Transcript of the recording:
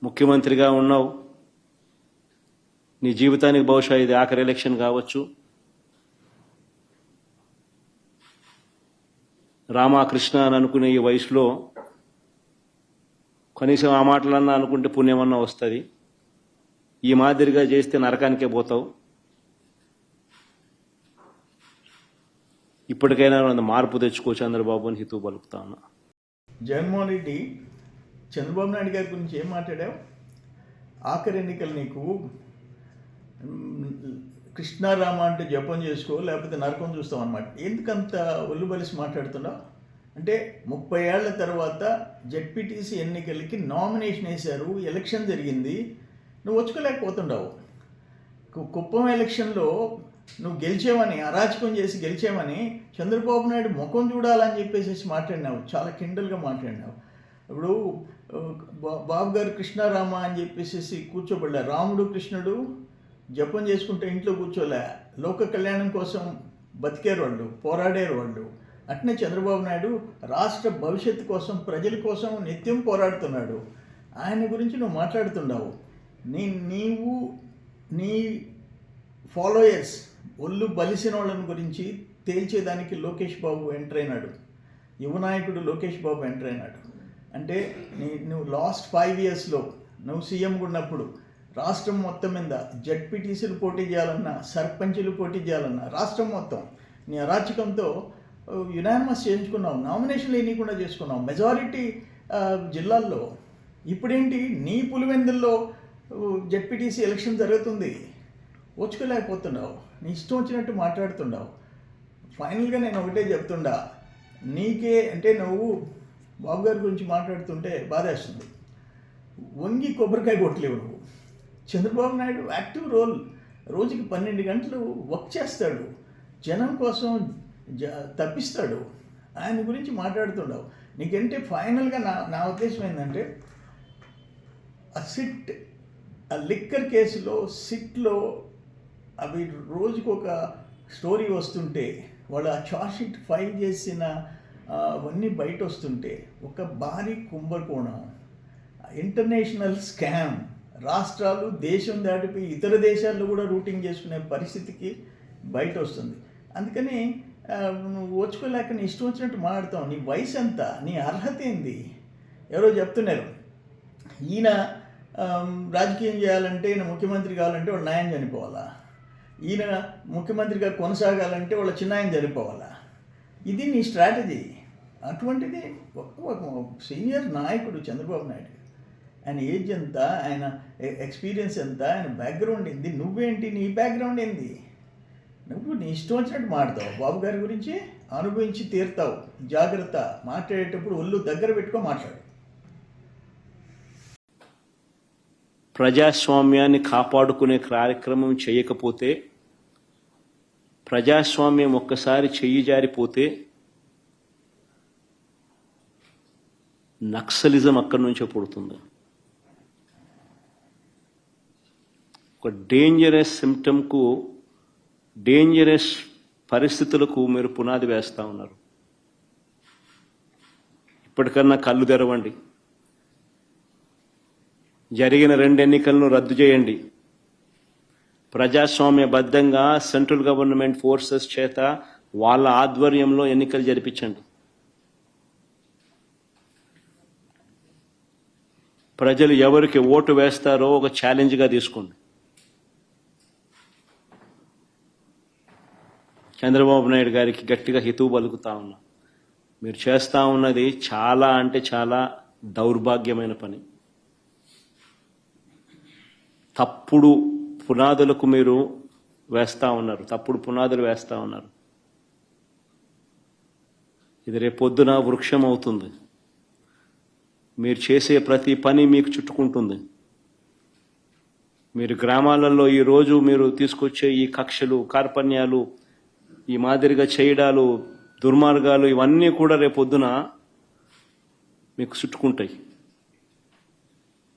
ముఖ్యమంత్రిగా ఉన్నావు, నీ జీవితానికి బహుశా ఇది ఆఖరి ఎలక్షన్ కావచ్చు. రామకృష్ణ అని అనుకునే ఈ వయసులో కనీసం ఆ మాటలన్నా అనుకుంటే పుణ్యమన్నా వస్తుంది. ఈ మాదిరిగా చేస్తే నరకానికే పోతావు. ఇప్పటికైనా మార్పు తెచ్చుకో చంద్రబాబు అని హితవు పలుకుతా ఉన్నా. జగన్మోహన్ రెడ్డి చంద్రబాబు నాయుడు గారి గురించి ఏం మాట్లాడావు? ఆఖరి ఎన్నికలు నీకు కృష్ణారామ అంటే జపం చేసుకో, లేకపోతే నరకం చూస్తాం అన్నమాట. ఎందుకంత ఒళ్ళు బలిసి మాట్లాడుతున్నావు? అంటే 30 ఏళ్ల తర్వాత జెడ్పీటీసీ ఎన్నికలకి నామినేషన్ వేశారు, ఎలక్షన్ జరిగింది, నువ్వు వచ్చుకోలేకపోతుండవు. కుప్పం ఎలక్షన్లో నువ్వు గెలిచావని, అరాచకం చేసి గెలిచావని చంద్రబాబు నాయుడు ముఖం చూడాలని చెప్పేసి మాట్లాడినావు, చాలా కిండల్గా మాట్లాడినావు. ఇప్పుడు బాబు గారు కృష్ణారామ అని చెప్పేసి కూర్చోబడ్డా. రాముడు కృష్ణుడు జపం చేసుకుంటే ఇంట్లో కూర్చోలే, లోక కళ్యాణం కోసం బతికారు వాళ్ళు, పోరాడారు వాళ్ళు. అట్నే చంద్రబాబు నాయుడు రాష్ట్ర భవిష్యత్తు కోసం, ప్రజల కోసం నిత్యం పోరాడుతున్నాడు. ఆయన గురించి నువ్వు మాట్లాడుతున్నావు. నీవు నీ ఫాలోయర్స్ ఒళ్ళు బలిసిన వాళ్ళని గురించి తేల్చేదానికి లోకేష్ బాబు ఎంటర్ అయినాడు, యువనాయకుడు లోకేష్ బాబు ఎంటర్ అయినాడు. అంటే నువ్వు లాస్ట్ 5 ఇయర్స్లో నువ్వు సీఎంగా ఉన్నప్పుడు రాష్ట్రం మొత్తం మీద జెడ్పీటీసీలు పోటీ చేయాలన్నా, సర్పంచులు పోటీ చేయాలన్నా రాష్ట్రం మొత్తం నీ అరాచకంతో యునానిమస్ చేయించుకున్నావు, నామినేషన్లు ఎన్నికుండా చేసుకున్నావు మెజారిటీ జిల్లాల్లో. ఇప్పుడేంటి నీ పులివెందుల్లో జెడ్పీటీసీ ఎలక్షన్ జరుగుతుంది, వచ్చుకోలేకపోతున్నావు, నీ ఇష్టం వచ్చినట్టు మాట్లాడుతున్నావు. ఫైనల్గా నేను ఒకటే చెప్తుండా, నీకే అంటే నువ్వు బాబు గారి గురించి మాట్లాడుతుంటే బాధేస్తుంది. వంగి కొబ్బరికాయ కొట్టలేవు నువ్వు. చంద్రబాబు నాయుడు యాక్టివ్ రోల్, రోజుకి 12 గంటలు వర్క్ చేస్తాడు, జనం కోసం తప్పిస్తాడు. ఆయన గురించి మాట్లాడుతుండవు. నీకంటే ఫైనల్గా నా ఉద్దేశం ఏంటంటే, ఆ లిక్కర్ కేసులో సిట్లో అవి రోజుకు ఒక స్టోరీ వస్తుంటే, వాళ్ళు ఆ చార్జ్షీట్ ఫైల్ చేసిన అవన్నీ బయట వస్తుంటే, ఒక భారీ కుంభకోణం, ఇంటర్నేషనల్ స్కామ్, రాష్ట్రాలు దేశం దాటిపోయి ఇతర దేశాల్లో కూడా రూటింగ్ చేసుకునే పరిస్థితికి బయట వస్తుంది. అందుకని నువ్వు ఓచుకోలేక నీ ఇష్టం వచ్చినట్టు మాట్లాడతావు. నీ వయసు ఎంత, నీ అర్హత ఏంది? ఎవరో చెప్తున్నారు, ఈయన రాజకీయం చేయాలంటే, ఈయన ముఖ్యమంత్రి కావాలంటే వాళ్ళ న్యాయం చనిపోవాలా, ఈయన ముఖ్యమంత్రిగా కొనసాగాలంటే వాళ్ళ చిన్నాయన చనిపోవాలా. ఇది నీ స్ట్రాటజీ. అటువంటిది ఒక సీనియర్ నాయకుడు చంద్రబాబు నాయుడు, ఆయన ఏజ్ ఎంత, ఆయన ఎక్స్పీరియన్స్ ఎంత, ఆయన బ్యాక్గ్రౌండ్ ఏంది, నువ్వేంటి, నీ బ్యాక్గ్రౌండ్ ఏంది? నువ్వు నీ ఇష్టం వచ్చినట్టు మాట్లాడతావు. బాబు గారి గురించి అనుభవించి తీరుతావు. జాగ్రత్త, మాట్లాడేటప్పుడు ఒళ్ళు దగ్గర పెట్టుకో మాట్లాడు. ప్రజాస్వామ్యాన్ని కాపాడుకునే కార్యక్రమం చేయకపోతే, ప్రజాస్వామ్యం ఒక్కసారి చెయ్యి జారిపోతే నక్సలిజం అక్కడి నుంచే పుడుతుంది. ఒక డేంజరస్ సిమ్టమ్కు, డేంజరస్ పరిస్థితులకు మీరు పునాది వేస్తూ ఉన్నారు. ఇప్పటికన్నా కళ్ళు తెరవండి. జరిగిన 2 ఎన్నికలను రద్దు చేయండి. ప్రజాస్వామ్యబద్ధంగా సెంట్రల్ గవర్నమెంట్ ఫోర్సెస్ చేత వాళ్ళ ఆధ్వర్యంలో ఎన్నికలు జరిపించండి. ప్రజలు ఎవరికి ఓటు వేస్తారో ఒక ఛాలెంజ్గా తీసుకోండి. చంద్రబాబు నాయుడు గారికి గట్టిగా హితవు పలుకుతా ఉన్నా, మీరు చేస్తూ ఉన్నది చాలా అంటే చాలా దౌర్భాగ్యమైన పని. తప్పుడు పునాదులకు మీరు వేస్తూ ఉన్నారు, తప్పుడు పునాదులు వేస్తూ ఉన్నారు. ఇది రేపొద్దున వృక్షం అవుతుంది. మీరు చేసే ప్రతి పని మీకు చుట్టుకుంటుంది. మీరు గ్రామాలలో ఈరోజు మీరు తీసుకొచ్చే ఈ కక్షలు, కార్పణ్యాలు, ఈ మాదిరిగా చేయడాలు, దుర్మార్గాలు, ఇవన్నీ కూడా రేపొద్దున మీకు చుట్టుకుంటాయి.